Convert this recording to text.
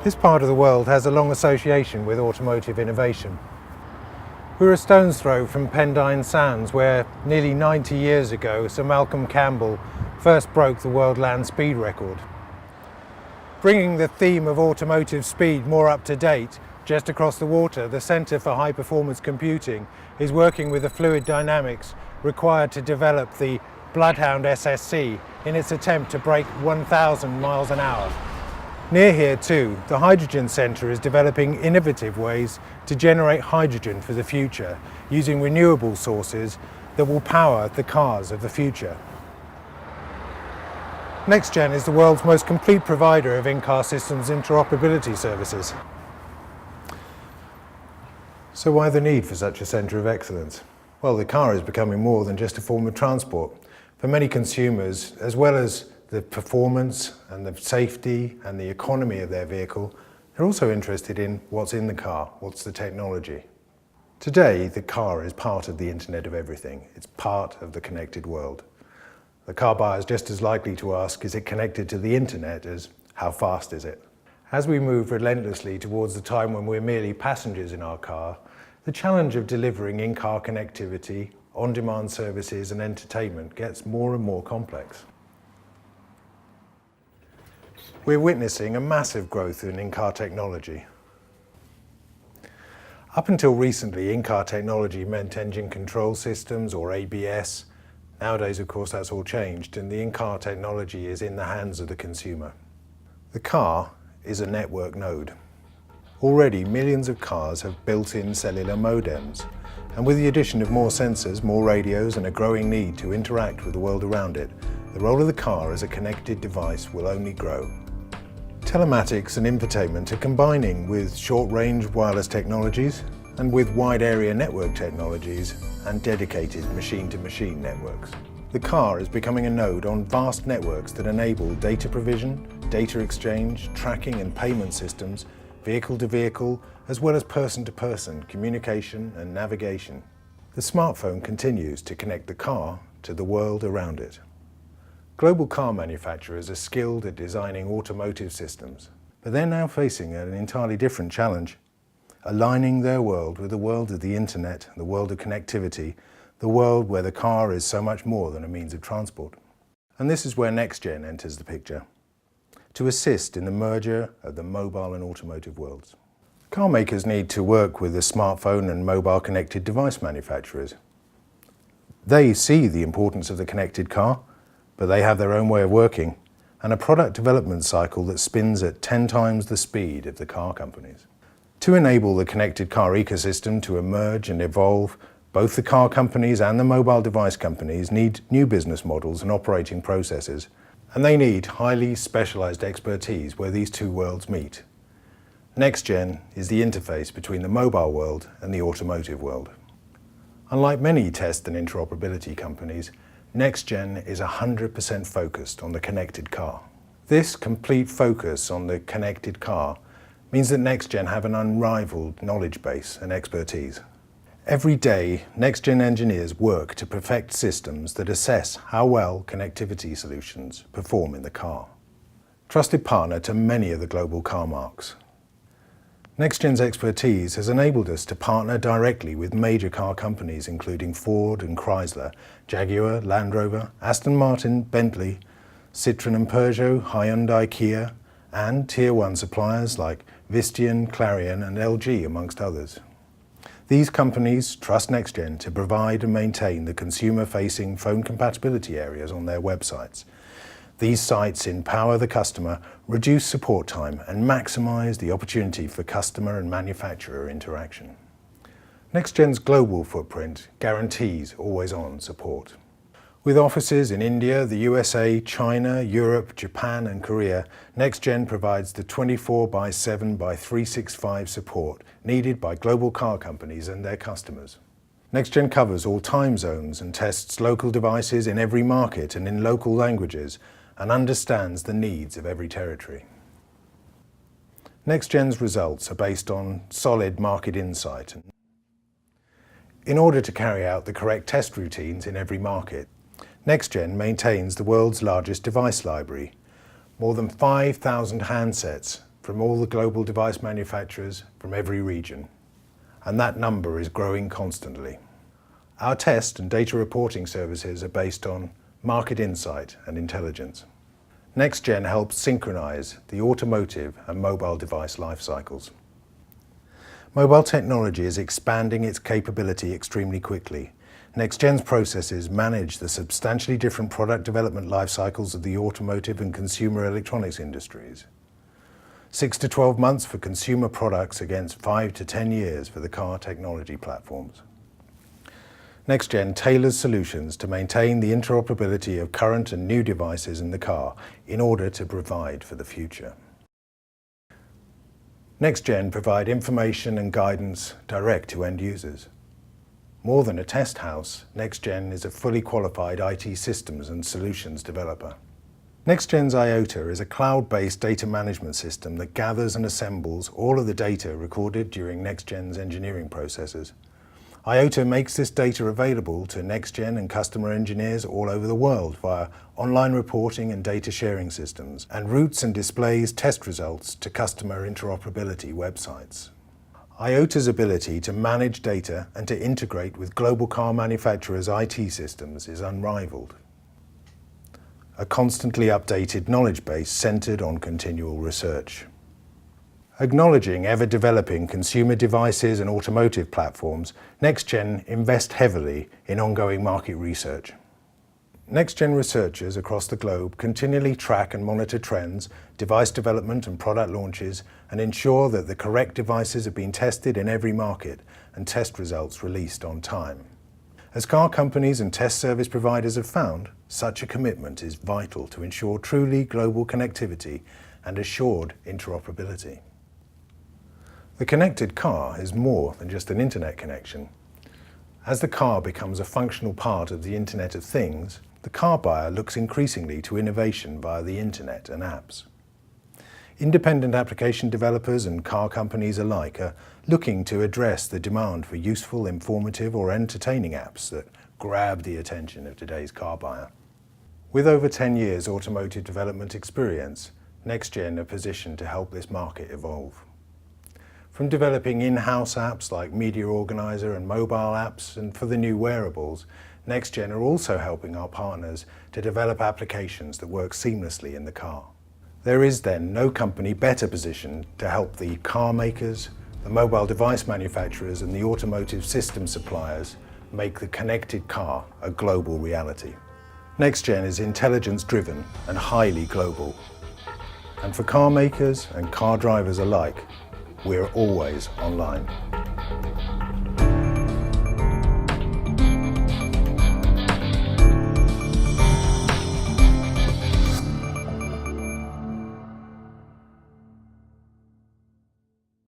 This part of the world has a long association with automotive innovation. We're a stone's throw from Pendine Sands, where nearly 90 years ago Sir Malcolm Campbell first broke the world land speed record. Bringing the theme of automotive speed more up to date, just across the water, the Centre for High Performance Computing is working with the fluid dynamics required to develop the Bloodhound SSC in its attempt to break 1,000 miles an hour. Near here too, the Hydrogen Centre is developing innovative ways to generate hydrogen for the future, using renewable sources that will power the cars of the future. NEXTGEN is the world's most complete provider of in-car systems interoperability services. So why the need for such a centre of excellence? Well, the car is becoming more than just a form of transport. For many consumers, as well as the performance and the safety and the economy of their vehicle, they're also interested in what's in the car, what's the technology. Today, the car is part of the Internet of Everything. It's part of the connected world. The car buyer is just as likely to ask, is it connected to the Internet, as how fast is it? As we move relentlessly towards the time when we're merely passengers in our car, the challenge of delivering in-car connectivity, on-demand services and entertainment gets more and more complex. We're witnessing a massive growth in in-car technology. Up until recently, in-car technology meant engine control systems or ABS. Nowadays, of course, that's all changed, and the in-car technology is in the hands of the consumer. The car is a network node. Already, millions of cars have built-in cellular modems, and with the addition of more sensors, more radios, and a growing need to interact with the world around it, the role of the car as a connected device will only grow. Telematics and infotainment are combining with short-range wireless technologies and with wide-area network technologies and dedicated machine-to-machine networks. The car is becoming a node on vast networks that enable data provision, data exchange, tracking and payment systems, vehicle-to-vehicle, as well as person-to-person communication and navigation. The smartphone continues to connect the car to the world around it. Global car manufacturers are skilled at designing automotive systems, but they're now facing an entirely different challenge: aligning their world with the world of the Internet, the world of connectivity, the world where the car is so much more than a means of transport. And this is where NEXTGEN enters the picture, to assist in the merger of the mobile and automotive worlds. Car makers need to work with the smartphone and mobile connected device manufacturers. They see the importance of the connected car, but they have their own way of working and a product development cycle that spins at 10 times the speed of the car companies. To enable the connected car ecosystem to emerge and evolve, both the car companies and the mobile device companies need new business models and operating processes, and they need highly specialized expertise where these two worlds meet. NEXTGEN is the interface between the mobile world and the automotive world. Unlike many test and interoperability companies, NEXTGEN is 100% focused on the connected car. This complete focus on the connected car means that NEXTGEN have an unrivaled knowledge base and expertise. Every day, NEXTGEN engineers work to perfect systems that assess how well connectivity solutions perform in the car. Trusted partner to many of the global car marques. NEXTGEN's expertise has enabled us to partner directly with major car companies including Ford and Chrysler, Jaguar, Land Rover, Aston Martin, Bentley, Citroën and Peugeot, Hyundai, Kia, and Tier 1 suppliers like Visteon, Clarion and LG, amongst others. These companies trust NEXTGEN to provide and maintain the consumer-facing phone compatibility areas on their websites. These sites empower the customer, reduce support time, and maximize the opportunity for customer and manufacturer interaction. NEXTGEN's global footprint guarantees always-on support. With offices in India, the USA, China, Europe, Japan, and Korea, NEXTGEN provides the 24/7/365 support needed by global car companies and their customers. NEXTGEN covers all time zones and tests local devices in every market and in local languages, and understands the needs of every territory. NEXTGEN'S results are based on solid market insight. In order to carry out the correct test routines in every market, NEXTGEN maintains the world's largest device library, more than 5,000 handsets from all the global device manufacturers from every region, and that number is growing constantly. Our test and data reporting services are based on market insight and intelligence. NEXTGEN helps synchronize the automotive and mobile device life cycles. Mobile technology is expanding its capability extremely quickly. NEXTGEN's processes manage the substantially different product development life cycles of the automotive and consumer electronics industries. 6 to 12 months for consumer products against 5 to 10 years for the car technology platforms. NEXTGEN tailors solutions to maintain the interoperability of current and new devices in the car in order to provide for the future. NEXTGEN provide information and guidance direct to end users. More than a test house, NEXTGEN is a fully qualified IT systems and solutions developer. NEXTGEN's IOTA is a cloud-based data management system that gathers and assembles all of the data recorded during NEXTGEN's engineering processes. IOTA makes this data available to NEXTGEN and customer engineers all over the world via online reporting and data sharing systems, and routes and displays test results to customer interoperability websites. IOTA's ability to manage data and to integrate with global car manufacturers' IT systems is unrivaled. A constantly updated knowledge base centered on continual research. Acknowledging ever-developing consumer devices and automotive platforms, NEXTGEN invest heavily in ongoing market research. NEXTGEN researchers across the globe continually track and monitor trends, device development and product launches, and ensure that the correct devices have been tested in every market and test results released on time. As car companies and test service providers have found, such a commitment is vital to ensure truly global connectivity and assured interoperability. The connected car is more than just an internet connection. As the car becomes a functional part of the Internet of Things, the car buyer looks increasingly to innovation via the internet and apps. Independent application developers and car companies alike are looking to address the demand for useful, informative or entertaining apps that grab the attention of today's car buyer. With over 10 years automotive development experience, NEXTGEN are positioned to help this market evolve. From developing in-house apps like Media Organizer and mobile apps, and for the new wearables, NEXTGEN are also helping our partners to develop applications that work seamlessly in the car. There is then no company better positioned to help the car makers, the mobile device manufacturers and the automotive system suppliers make the connected car a global reality. NEXTGEN is intelligence-driven and highly global. And for car makers and car drivers alike, we're always online.